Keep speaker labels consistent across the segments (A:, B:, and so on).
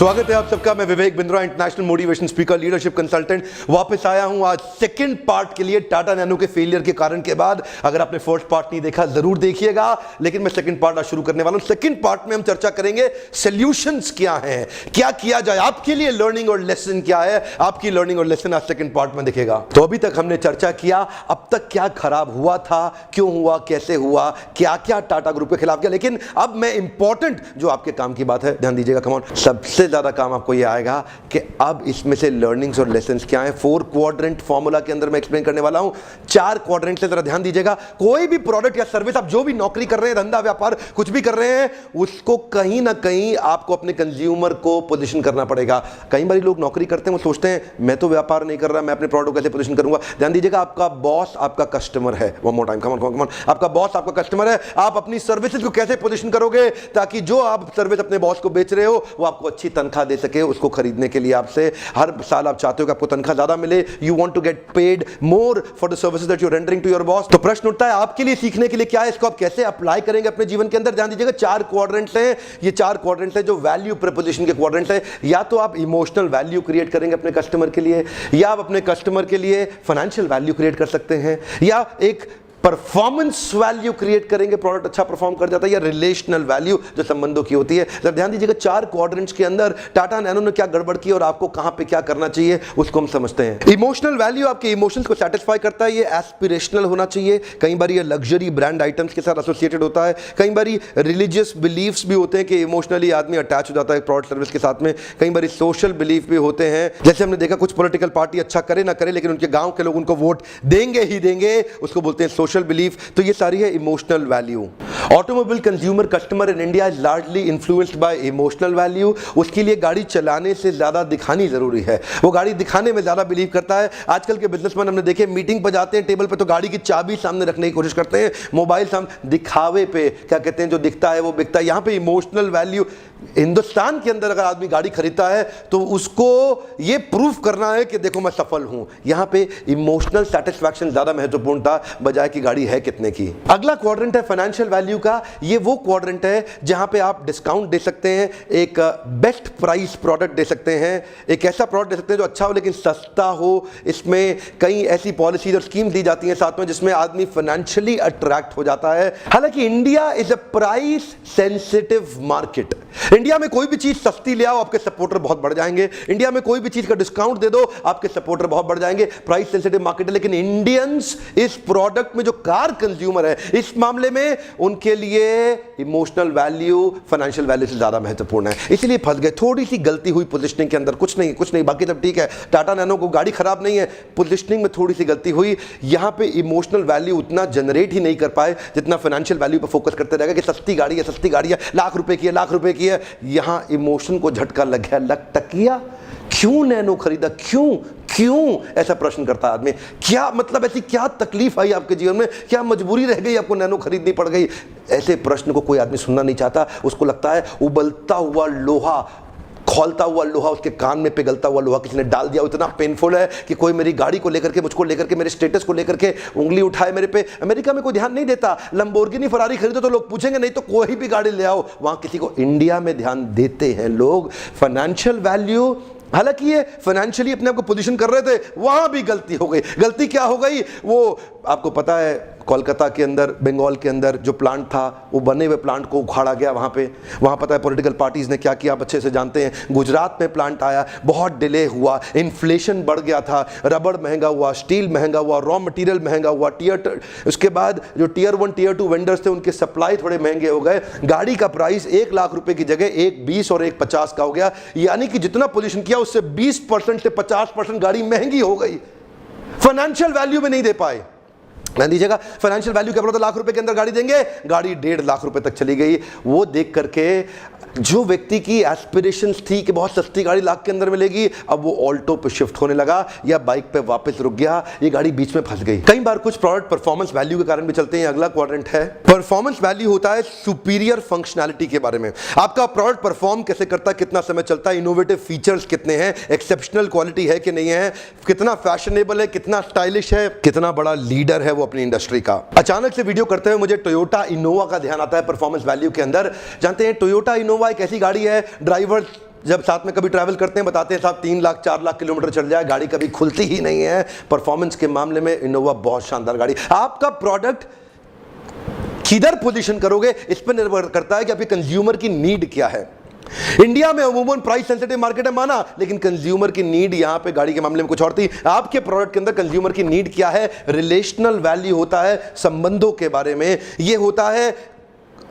A: स्वागत है आप सबका। मैं Vivek Bindra, international motivation speaker, leadership consultant, वापस आया हूं आज सेकंड पार्ट के लिए। टाटा नैनो के फेलियर के कारण के बाद अगर आपने फर्स्ट पार्ट नहीं देखा जरूर देखिएगा, लेकिन मैं सेकंड पार्ट आज शुरू करने वाला हूं। सेकंड पार्ट में हम चर्चा करेंगे सॉल्यूशंस क्या हैं, क्या किया जाए, आपके लिए लर्निंग और लेसन क्या है। आपकी लर्निंग और लेसन आज सेकंड पार्ट में दिखेगा। तो अभी तक हमने चर्चा किया अब तक क्या खराब हुआ था, क्यों हुआ, कैसे हुआ, क्या क्या टाटा ग्रुप के खिलाफ किया। लेकिन अब मैं इंपॉर्टेंट जो आपके काम की बात है, ध्यान दीजिएगा, कम ऑन, सबसे ज्यादा काम आपको ये आएगा कि अब इसमें से लर्निंग्स और लेसन्स क्या हैं। 4 क्वाड्रेंट फॉर्मूला के अंदर मैं एक्सप्लेन करने वाला हूं। 4 क्वाड्रेंट से जरा ध्यान दीजिएगा। कोई भी प्रोडक्ट या सर्विस, आप जो भी नौकरी कर रहे हैं, धंधा व्यापार कुछ भी कर रहे हैं, उसको कहीं ना कहीं आपको अपने कंज्यूमर को पोजीशन करना पड़ेगा। कई बार लोग नौकरी करते हैं, वो सोचते हैं मैं तो व्यापार नहीं कर रहा, मैं अपने प्रोडक्ट कैसे पोजीशन करूंगा। ध्यान दीजिएगा, आपका बॉस आपका कस्टमर है। One more time, come on, आपका बॉस आपका कस्टमर है। आप अपनी सर्विसेज को कैसे पोजीशन करोगे ताकि जो आप सर्विस अपने बॉस को बेच रहे हो वो आपको अच्छी तनख्वाह दे सके। उसको खरीदने के लिए आपसे हर साल आप चाहते हो कि आपको तनख्वाह ज्यादा मिले। You want to get paid more for the services that you are rendering to your boss. तो प्रश्न उठता है आपके लिए सीखने के लिए क्या है, इसको आप कैसे अप्लाई करेंगे अपने जीवन के अंदर। ध्यान दीजिएगा, 4 क्वाड्रेंट्स हैं। ये 4 क्वाड्रेंट्स हैं जो वैल्यू प्रपोजिशन के क्वाड्रेंट्स हैं। या तो आप इमोशनल वैल्यू क्रिएट करेंगे अपने कस्टमर के लिए, या आप अपने कस्टमर के लिए फाइनेंशियल वैल्यू क्रिएट कर सकते हैं, या एक परफॉर्मेंस वैल्यू क्रिएट करेंगे, प्रोडक्ट अच्छा परफॉर्म कर जाता है, या रिलेशनल वैल्यू जो संबंधों की होती है। जब ध्यान दीजिएगा, 4 क्वाड्रेंट्स के अंदर टाटा नैनो ने क्या गड़बड़ की और आपको कहां पे क्या करना चाहिए उसको हम समझते हैं। इमोशनल वैल्यू आपके इमोशंस को सेटिस्फाई करता है। ये एस्पिरेशनल होना चाहिए। कई बार ये लग्जरी ब्रांड आइटम्स के साथ एसोसिएटेड होता है। कई बार रिलीजियस बिलीफ्स भी होते हैं कि इमोशनली आदमी अटैच हो जाता है प्रोडक्ट सर्विस के साथ में। कई बार सोशल बिलीफ भी होते हैं, जैसे हमने देखा कुछ पॉलिटिकल पार्टी अच्छा करे ना करे लेकिन उनके गांव के लोग उनको वोट देंगे ही देंगे, उसको बोलते हैं सोशल बिलीफ। तो ये सारी है emotional value. Automobile consumer customer in India is largely influenced by emotional value. उसके लिए गाड़ी चलाने से ज्यादा दिखानी जरूरी है। वो गाड़ी दिखाने में ज्यादा बिलीव करता है। आजकल के बिजनेसमैन हमने देखे, मीटिंग पर जाते हैं, टेबल पे तो गाड़ी की चाबी सामने रखने की कोशिश करते हैं, मोबाइल सामने, दिखावे पे, क्या कहते हैं, जो दिखता है वो बिकता है। यहां पे इमोशनल वैल्यू, हिंदुस्तान के अंदर अगर आदमी गाड़ी खरीदता है तो उसको ये प्रूफ करना है कि देखो मैं सफल हूं। यहां पे इमोशनल सेटिस्फैक्शन ज्यादा महत्वपूर्ण था बजाय कि गाड़ी है कितने की। अगला क्वाड्रेंट है फाइनेंशियल वैल्यू का। ये वो क्वाड्रेंट है जहां पे आप डिस्काउंट दे सकते हैं, एक बेस्ट प्राइस प्रोडक्ट दे सकते हैं, एक ऐसा प्रोडक्ट दे सकते हैं जो अच्छा हो लेकिन सस्ता हो। इसमें कई ऐसी पॉलिसीज और स्कीम दी जाती हैं साथ में जिसमें आदमी फाइनेंशियली अट्रैक्ट हो जाता है। हालांकि India is a price sensitive market. India में कोई भी चीज सस्ती ले आओ, आपके सपोर्टर बहुत बढ़ जाएंगे। इंडिया में कोई भी चीज का डिस्काउंट दे दो, आपके सपोर्टर बहुत बढ़ जाएंगे। प्राइस सेंसिटिव मार्केट है। लेकिन इंडियंस इस प्रोडक्ट में, जो कार कंज्यूमर है, इस मामले में उनके लिए इमोशनल वैल्यू फाइनेंशियल वैल्यू से ज्यादा महत्वपूर्ण है। इसलिए फंस गए। थोड़ी सी गलती हुई पोजीशनिंग के अंदर, कुछ नहीं, बाकी सब ठीक है। टाटा नैनो को गाड़ी खराब नहीं है, पोजीशनिंग में थोड़ी सी गलती हुई। यहां पे इमोशनल वैल्यू उतना जनरेट ही नहीं कर पाए जितना फाइनेंशियल वैल्यू पर फोकस करते रहेगा कि सस्ती गाड़ी है, लाख रुपए की है। यहां इमोशन को झटका लग गया, लटकिया। क्यों नैनो खरीदा, क्यों ऐसा प्रश्न करता है आदमी। क्या मतलब, ऐसी क्या तकलीफ आई आपके जीवन में, क्या मजबूरी रह गई, आपको नैनो खरीदनी पड़ गई। ऐसे प्रश्न को कोई आदमी सुनना नहीं चाहता। उसको लगता है उबलता हुआ लोहा, खौलता हुआ लोहा, उसके कान में पिघलता हुआ लोहा किसी ने डाल दिया। इतना पेनफुल है कि कोई मेरी गाड़ी को लेकर के, मुझको लेकर के, मेरे स्टेटस को लेकर के उंगली उठाए मेरे पे। अमेरिका में कोई ध्यान नहीं देता। लंबोर्गिनी फरारी खरीदो तो लोग पूछेंगे, नहीं तो कोई भी गाड़ी ले आओ, वहां किसी को। इंडिया में ध्यान देते हैं लोग। फाइनेंशियल वैल्यू, हालांकि ये फाइनेंशियली अपने आप को पोजीशन कर रहे थे, वहां भी गलती हो गई। गलती क्या हो गई, वो आपको पता है, कोलकाता के अंदर, बंगाल के अंदर जो प्लांट था, वो बने हुए प्लांट को उखाड़ा गया। वहां पता है पॉलिटिकल पार्टीज ने क्या किया, आप अच्छे से जानते हैं। गुजरात में प्लांट आया, बहुत डिले हुआ, इन्फ्लेशन बढ़ गया था, रबड़ महंगा हुआ, स्टील महंगा हुआ, रॉ मटेरियल महंगा हुआ, उसके बाद जो टीयर 1 टीयर 2 वेंडर्स थे उनके सप्लाई थोड़े महंगे हो गए। गाड़ी का प्राइस 1 लाख रुपए की जगह 1,20 और 1,50 का हो गया। यानी कि जितना पोजीशन किया उससे 20% से 50% गाड़ी महंगी हो गई। फाइनेंशियल वैल्यू में नहीं दे पाए। ध्यान दीजिएगा, फाइनेंशियल वैल्यू क्या बोला, तो लाख रुपए के अंदर गाड़ी देंगे, गाड़ी 1.5 लाख रुपए तक चली गई। वो देख करके जो व्यक्ति की एस्पिरेशंस थी कि बहुत सस्ती गाड़ी लाख के अंदर मिलेगी, अब वो ऑल्टो पे शिफ्ट होने लगा या बाइक पे वापस रुक गया। ये गाड़ी बीच में फंस गई। कई बार कुछ प्रोडक्ट परफॉर्मेंस वैल्यू के कारण भी चलते हैं। अगला क्वाड्रेंट है परफॉर्मेंस वैल्यू, होता है सुपीरियर फंक्शनैलिटी के बारे में। आपका प्रोडक्ट परफॉर्म कैसे करता है, कितना समय चलता है, इनोवेटिव फीचर्स कितने हैं, एक्सेप्शनल क्वालिटी है कि नहीं है, कितना फैशनेबल है, कितना स्टाइलिश है, कितना बड़ा लीडर है वो अपनी इंडस्ट्री का। अचानक से वीडियो करते हुए मुझे टोयोटा इनोवा का ध्यान आता है परफॉर्मेंस वैल्यू के अंदर। जानते हैं टोयोटा इनोवा एक ऐसी गाड़ी है, ड्राइवर जब साथ में कभी ट्रैवल करते हैं बताते हैं साहब 3 लाख 4 लाख किलोमीटर चल जाए, गाड़ी कभी खुलती ही नहीं है। परफॉर्मेंस के मामले में इनोवा बहुत शानदार गाड़ी। आपका प्रोडक्ट किधर पोजीशन करोगे इस पर निर्भर करता है कि आपके कंज्यूमर की नीड क्या है। इंडिया में अमूमन प्राइस सेंसिटिव मार्केट है माना, लेकिन कंज्यूमर की नीड यहां पे गाड़ी के मामले में कुछ और थी। आपके प्रोडक्ट के अंदर कंज्यूमर की नीड क्या है? रिलेशनल वैल्यू होता है संबंधों के बारे में, यह होता है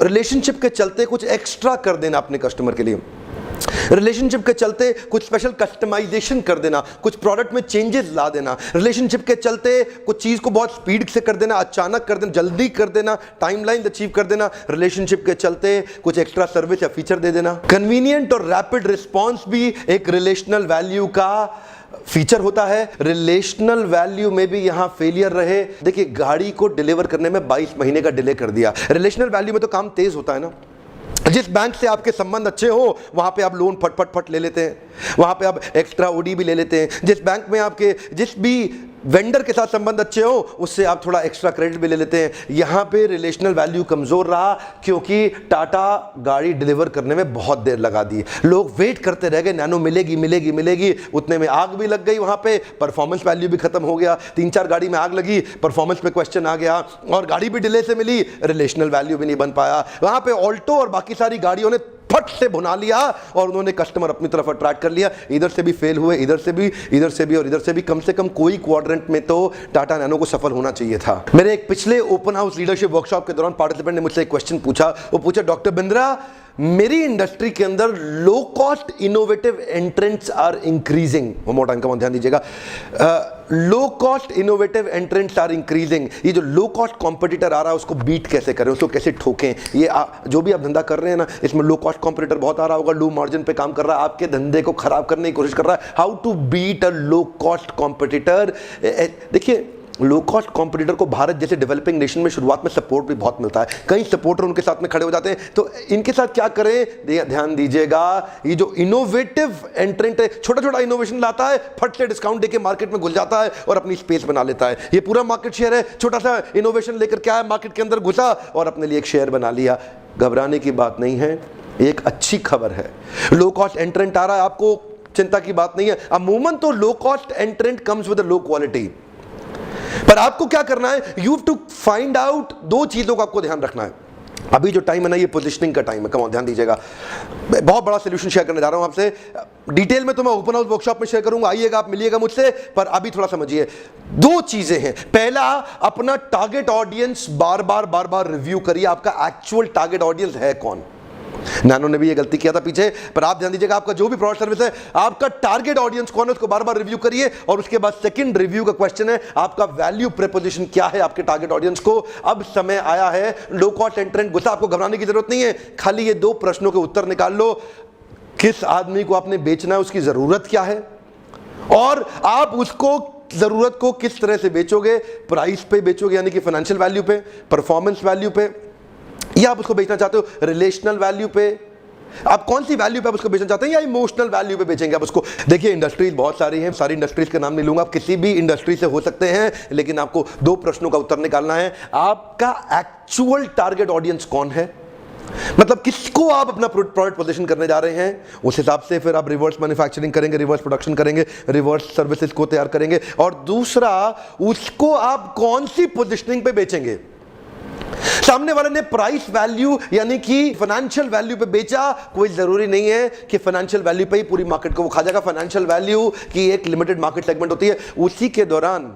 A: रिलेशनशिप के चलते कुछ एक्स्ट्रा कर देना अपने कस्टमर के लिए, रिलेशनशिप के चलते कुछ स्पेशल कस्टमाइजेशन कर देना, कुछ प्रोडक्ट में चेंजेस ला देना, रिलेशनशिप के चलते कुछ चीज को बहुत स्पीड से कर देना, अचानक कर देना, जल्दी कर देना, टाइमलाइन अचीव कर देना, रिलेशनशिप के चलते कुछ एक्स्ट्रा सर्विस या फीचर दे देना। कन्वीनियंट और रैपिड रिस्पॉन्स भी एक रिलेशनल वैल्यू का फीचर होता है। रिलेशनल वैल्यू में भी यहां फेलियर रहे, देखिए गाड़ी को डिलीवर करने में 22 महीने का डिले कर दिया। रिलेशनल वैल्यू में तो काम तेज होता है ना, जिस बैंक से आपके संबंध अच्छे हो वहां पे आप लोन फट फट फट ले लेते हैं, वहां पे आप एक्स्ट्रा ओडी भी ले लेते हैं। जिस बैंक में आपके जिस भी वेंडर के साथ संबंध अच्छे हो उससे आप थोड़ा एक्स्ट्रा क्रेडिट भी ले लेते हैं। यहां पे रिलेशनल वैल्यू कमजोर रहा क्योंकि टाटा गाड़ी डिलीवर करने में बहुत देर लगा दी, लोग वेट करते रह गए, नैनो मिलेगी मिलेगी मिलेगी, उतने में आग भी लग गई, वहां पे परफॉर्मेंस वैल्यू भी खत्म हो गया। 3-4 गाड़ी में आग लगी, परफॉर्मेंस पे क्वेश्चन आ गया और गाड़ी भी डिले से मिली, रिलेशनल वैल्यू भी नहीं बन पाया। वहां पे ऑल्टो और बाकी सारी गाड़ियों ने फट से भुना लिया और उन्होंने कस्टमर अपनी तरफ अट्रैक्ट कर लिया। इधर से भी फेल हुए, इधर से भी, इधर से भी और इधर से भी। कम से कम कोई क्वाड्रेंट में तो टाटा नैनो को सफल होना चाहिए था। मेरे एक पिछले ओपन हाउस लीडरशिप वर्कशॉप के दौरान पार्टिसिपेंट ने मुझसे एक क्वेश्चन पूछा। वो पूछा, डॉक्टर बिंद्रा मेरी इंडस्ट्री के अंदर low cost innovative entrants are increasing. More time का ध्यान दीजिएगा, low cost innovative entrants are increasing. ये जो लो कॉस्ट कॉम्पिटिटर आ रहा है उसको बीट कैसे करें, उसको कैसे ठोकें। ये जो भी आप धंधा कर रहे हैं ना, इसमें लो कॉस्ट कॉम्पिटिटर बहुत आ रहा होगा, लो मार्जिन पे काम कर रहा है, आपके धंधे को खराब करने की कोशिश कर रहा है। How to beat a low cost competitor. देखिए लो कॉस्ट कॉम्पिटिटर को भारत जैसे डेवलपिंग नेशन में शुरुआत में सपोर्ट भी बहुत मिलता है, कई सपोर्टर उनके साथ में खड़े हो जाते हैं। तो इनके साथ क्या करें, ध्यान दीजिएगा, ये जो इनोवेटिव एंट्रेंट है, छोटा छोटा इनोवेशन लाता है, फट से डिस्काउंट देके मार्केट में घुस जाता है और अपनी स्पेस बना लेता है। ये पूरा मार्केट शेयर है, छोटा सा इनोवेशन लेकर क्या है, मार्केट के अंदर घुसा और अपने लिए एक शेयर बना लिया। घबराने की बात नहीं है, एक अच्छी खबर है। लो कॉस्ट एंट्रेंट आ रहा है, आपको चिंता की बात नहीं है। अमूमन तो low cost entrant comes with low quality, पर आपको क्या करना है, you have to find out, 2 चीजों का आपको ध्यान रखना है। अभी जो टाइम है ना, ये पोजीशनिंग का टाइम है। कम ऑन, ध्यान दीजिएगा, बहुत बड़ा सॉल्यूशन शेयर करने जा रहा हूं आपसे। डिटेल में तो मैं ओपन हाउस वर्कशॉप में शेयर करूंगा, आइएगा आप, मिलिएगा मुझसे, पर अभी थोड़ा समझिए। 2 चीजें हैं। पहला, अपना टारगेट ऑडियंस बार बार रिव्यू करिए, आपका एक्चुअल टारगेट ऑडियंस है कौन। नैनो ने भी ये गलती किया था पीछे, पर आप ध्यान दीजिएगा, आपका जो भी प्रोडक्ट सर्विस है, आपका टारगेट ऑडियंस कौन है उसको बार बार रिव्यू करिए। और उसके बाद सेकंड रिव्यू का क्वेश्चन है, आपका वैल्यू प्रोपोजिशन क्या है आपके टारगेट ऑडियंस को। अब समय आया है, लो कॉस्ट एंट्रेंट घुसा, आपको घबराने की जरूरत नहीं है, खाली ये 2 प्रश्नों के उत्तर निकाल लो। किस आदमी को आपने बेचना है, उसकी जरूरत क्या है, और आप उसको जरूरत को किस तरह से बेचोगे। प्राइस पे बेचोगे यानी कि फाइनेंशियल वैल्यू पे, परफॉर्मेंस वैल्यू पे, या आप उसको बेचना चाहते हो रिलेशनल वैल्यू पे। आप कौन सी वैल्यू पे आप उसको बेचना चाहते हैं, या इमोशनल वैल्यू पे बेचेंगे आप उसको। देखिए इंडस्ट्रीज बहुत सारी हैं, सारी इंडस्ट्रीज का नाम नहीं लूंगा, आप किसी भी इंडस्ट्री से हो सकते हैं, लेकिन आपको 2 प्रश्नों का उत्तर निकालना है। आपका एक्चुअल टारगेट ऑडियंस कौन है, मतलब किसको आप अपना प्रोडक्ट पोजीशन करने जा रहे हैं, उस हिसाब से फिर आप रिवर्स मैन्युफैक्चरिंग करेंगे, रिवर्स प्रोडक्शन करेंगे, रिवर्स सर्विसेज को तैयार करेंगे। और दूसरा, उसको आप कौन सी पोजीशनिंग पे बेचेंगे। सामने वाले ने प्राइस वैल्यू यानी कि फाइनेंशियल वैल्यू पे बेचा, कोई जरूरी नहीं है कि फाइनेंशियल वैल्यू पे ही पूरी मार्केट को वो खा जाएगा। फाइनेंशियल वैल्यू की एक लिमिटेड मार्केट सेगमेंट होती है, उसी के दौरान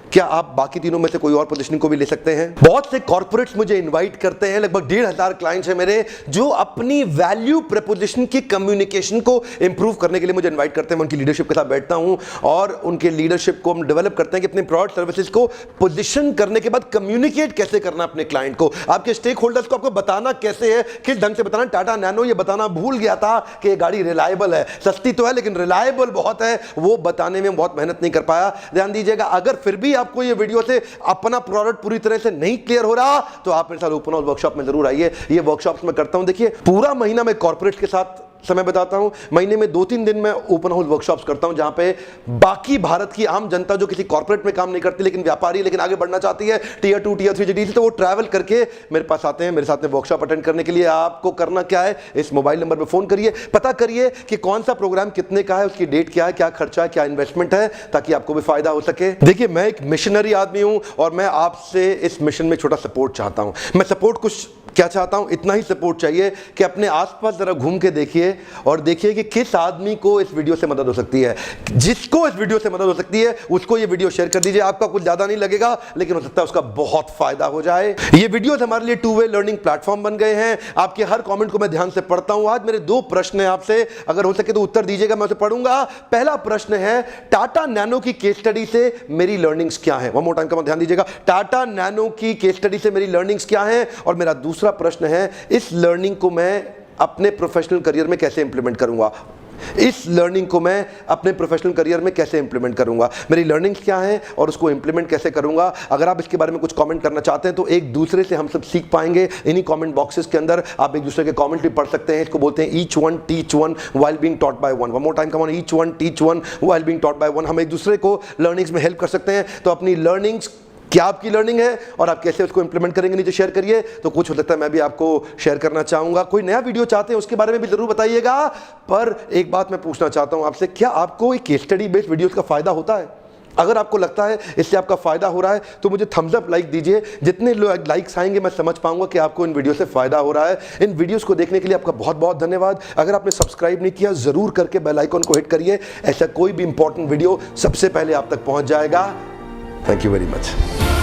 A: क्या आप बाकी तीनों में से कोई और पोजीशनिंग को भी ले सकते हैं। बहुत से कॉर्पोरेट्स मुझे इनवाइट करते हैं, लगभग 1,500 क्लाइंट्स हैं मेरे, जो अपनी वैल्यू प्रपोजिशन की कम्युनिकेशन को इंप्रूव करने के लिए मुझे इनवाइट करते हैं। मैं उनकी लीडरशिप के साथ बैठता हूं और उनके लीडरशिप को हम डेवलप करते हैं कि अपने प्रोडक्ट सर्विसेज को पोजीशन करने के बाद कम्युनिकेट कैसे करना अपने क्लाइंट को, आपके स्टेक होल्डर्स को आपको बताना कैसे है, किस ढंग से बताना। टाटा नैनो ये बताना भूल गया था कि ये गाड़ी रिलायबल है, सस्ती तो है लेकिन रिलायबल बहुत है, वो बताने में बहुत मेहनत नहीं कर पाया। ध्यान दीजिएगा, अगर फिर भी आपको ये वीडियो से अपना प्रोडक्ट पूरी तरह से नहीं क्लियर हो रहा तो आप मेरे साथ ओपन हाउस वर्कशॉप में जरूर आइए। ये वर्कशॉप्स में करता हूं। देखिए पूरा महीना मैं कॉर्पोरेट के साथ समय बताता हूं, महीने में 2-3 दिन मैं ओपन हाउस वर्कशॉप्स करता हूं जहां पे बाकी भारत की आम जनता जो किसी कॉर्पोरेट में काम नहीं करती लेकिन व्यापारी लेकिन आगे बढ़ना चाहती है, टियर 2 टियर 3 सिटीज, तो वो ट्रैवल करके मेरे पास आते हैं मेरे साथ में वर्कशॉप अटेंड करने के लिए। आपको करना क्या है, इस मोबाइल नंबर पर फोन करिए, पता करिए कि कौन सा प्रोग्राम कितने का है, उसकी डेट क्या है, क्या खर्चा है, क्या इन्वेस्टमेंट है, ताकि आपको भी फायदा हो सके। देखिए मैं एक मिशनरी आदमी हूं और मैं आपसे इस मिशन में छोटा सपोर्ट चाहता हूं। मैं सपोर्ट कुछ क्या चाहता हूं, इतना ही सपोर्ट चाहिए कि अपने आसपास जरा घूम के देखिए और देखिए कि किस आदमी को इस वीडियो से मदद हो सकती है। जिसको इस वीडियो से मदद हो सकती है उसको ये वीडियो शेयर कर दीजिए। आपका कुछ ज्यादा नहीं लगेगा लेकिन हो सकता है उसका बहुत फायदा हो जाए। ये वीडियोस हमारे लिए 2 वे लर्निंग प्लेटफॉर्म बन गए हैं। आपके हर कमेंट को मैं ध्यान से पढ़ता हूं। आज मेरे 2 प्रश्न हैं आपसे, अगर हो सके तो उत्तर दीजिएगा, मैं उसे पढ़ूंगा। पहला प्रश्न है, टाटा नैनो की केस स्टडी से मेरी लर्निंग्स क्या है। वन मोर टाइम का ध्यान दीजिएगा, टाटा नैनो की केस स्टडी से मेरी लर्निंग्स क्या है। और मेरा दूसरा प्रश्न है, इस लर्निंग को मैं अपने प्रोफेशनल करियर में कैसे इंप्लीमेंट करूंगा। इस लर्निंग को मैं अपने प्रोफेशनल करियर में कैसे इंप्लीमेंट करूंगा, मेरी लर्निंग्स क्या है और उसको इंप्लीमेंट कैसे करूंगा। अगर आप इसके बारे में कुछ कमेंट करना चाहते हैं तो एक दूसरे से हम सब सीख पाएंगे। इन्हीं कमेंट बॉक्सेस के अंदर आप एक दूसरे के कमेंट भी पढ़ सकते हैं। इसको बोलते हैं each one teach one while being taught by one. One more time, come on, each one teach one while being taught by one. हम एक दूसरे को लर्निंग्स में हेल्प कर सकते हैं। तो अपनी लर्निंग्स, क्या आपकी लर्निंग है और आप कैसे उसको इंप्लीमेंट करेंगे, नीचे शेयर करिए। तो कुछ हो सकता है मैं भी आपको शेयर करना चाहूंगा। कोई नया वीडियो चाहते हैं उसके बारे में भी जरूर बताइएगा। पर एक बात मैं पूछना चाहता हूं आपसे, क्या आपको एक केस स्टडी बेस्ड वीडियोस का फायदा होता है? अगर आपको लगता है इससे आपका फायदा हो रहा है तो मुझे थम्स अप लाइक दीजिए। जितने लाइक्स आएंगे मैं समझ पाऊंगा कि आपको इन वीडियो से फायदा हो रहा है। इन वीडियोस को देखने के लिए आपका बहुत बहुत धन्यवाद। अगर आपने सब्सक्राइब नहीं किया जरूर करके बेल आइकन को हिट करिए। ऐसा कोई भी इंपॉर्टेंट वीडियो सबसे पहले आप तक पहुंच जाएगा। Thank you very much.